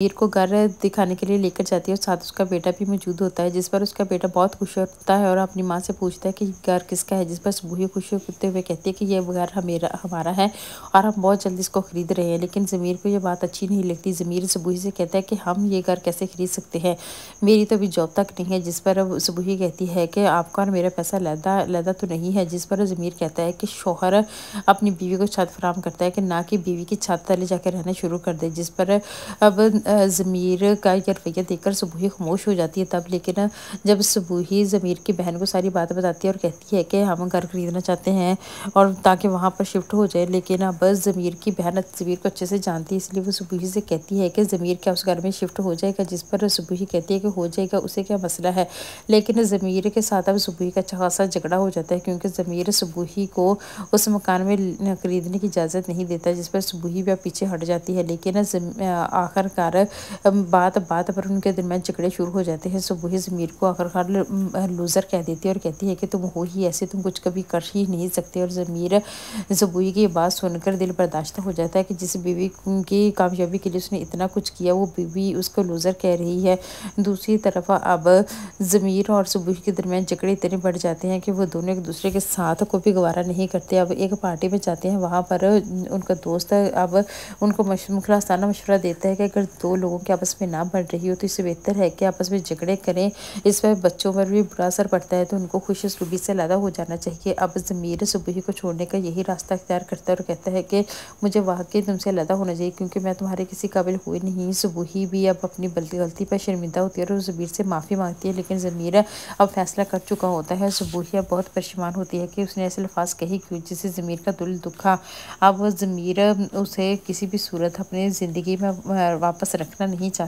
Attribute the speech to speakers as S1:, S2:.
S1: मीर को घर दिखाने के लिए लेकर जाती है और साथ उसका बेटा भी मौजूद होता है, जिस पर उसका बेटा बहुत खुश होता है और अपनी माँ से पूछता है कि घर किसका है, जिस पर सुबह खुश होते हुए कहती है कि ये घर हमारा है और हम बहुत जल्दी इसको खरीद रहे हैं। लेकिन ज़मीर को ये बात अच्छी नहीं लगती। ज़मीर सुबह से कहता है कि हम ये घर कैसे खरीद सकते हैं, मेरी तो अभी जॉब तक नहीं है। जिस पर अब सुबह कहती है कि आपका और मेरा पैसा लैदा लैदा तो नहीं है। जिस पर ज़मीर कहता है कि शौहर अपनी बीवी को छत फराहम करता है कि ना कि बीवी की छत तले जाकर रहना शुरू कर दे। जिस पर अब ज़मीर का ये रवैया देखकर सुबही खामोश हो जाती है तब। लेकिन जब सुबही ज़मीर की बहन को सारी बातें बताती है और कहती है कि हम घर खरीदना चाहते हैं और ताकि वहाँ पर शिफ्ट हो जाए। लेकिन अब ज़मीर की बहन ज़मीर को अच्छे से जानती है, इसलिए वो सुबही से कहती है कि ज़मीर क्या उस घर में शिफ्ट हो जाएगा। जिस पर सुबही कहती है कि हो जाएगा, उसे क्या मसला है। लेकिन ज़मीर के साथ अब सुबही का अच्छा खासा झगड़ा हो जाता है, क्योंकि ज़मीर सुबही को उस मकान में खरीदने की इजाज़त नहीं देता। जिस पर सुबही भी पीछे हट जाती है। लेकिन आखिरकार बात बात पर उनके दरमियान झगड़े शुरू हो जाते हैं। सुबह ज़मीर को आखिरकार लूज़र कह देती है और कहती है कि तुम हो ही ऐसे, तुम कुछ कभी कर ही नहीं सकते। और ज़मीर सुबह की बात सुनकर दिल बर्दाश्त हो जाता है कि जिस बीवी की कामयाबी के लिए उसने इतना कुछ किया, वो बीवी उसको लूज़र कह रही है। दूसरी तरफ अब ज़मीर और सुबह के दरमियान झगड़े इतने बढ़ जाते हैं कि वो दोनों एक दूसरे के साथ को भी गवारा नहीं करते। अब एक पार्टी में जाते हैं, वहाँ पर उनका दोस्त अब उनको मुखलासाना मशवरा देता है कि अगर दो लोगों के आपस में ना बढ़ रही हो तो इससे बेहतर है कि आपस में झगड़े करें। इस पर बच्चों पर भी बुरा असर पड़ता है, तो उनको खुश असलूबी से अलग हो जाना चाहिए। अब ज़मीर सुबही को छोड़ने का यही रास्ता अख्तियार करता है और कहता है कि मुझे वाकई तुमसे अलग होना चाहिए, क्योंकि मैं तुम्हारे किसी काबिल हुई नहीं। सुबही भी अब अपनी गलती पर शर्मिंदा होती है और ज़मीर से माफ़ी मांगती है। लेकिन ज़मीर अब फैसला कर चुका होता है। सुबही अब बहुत परेशान होती है कि उसने ऐसे अल्फाज कही क्यों, जिससे ज़मीर का दिल दुखा। अब ज़मीर उसे किसी भी सूरत अपनी ज़िंदगी में वापस रखना नहीं चाहता।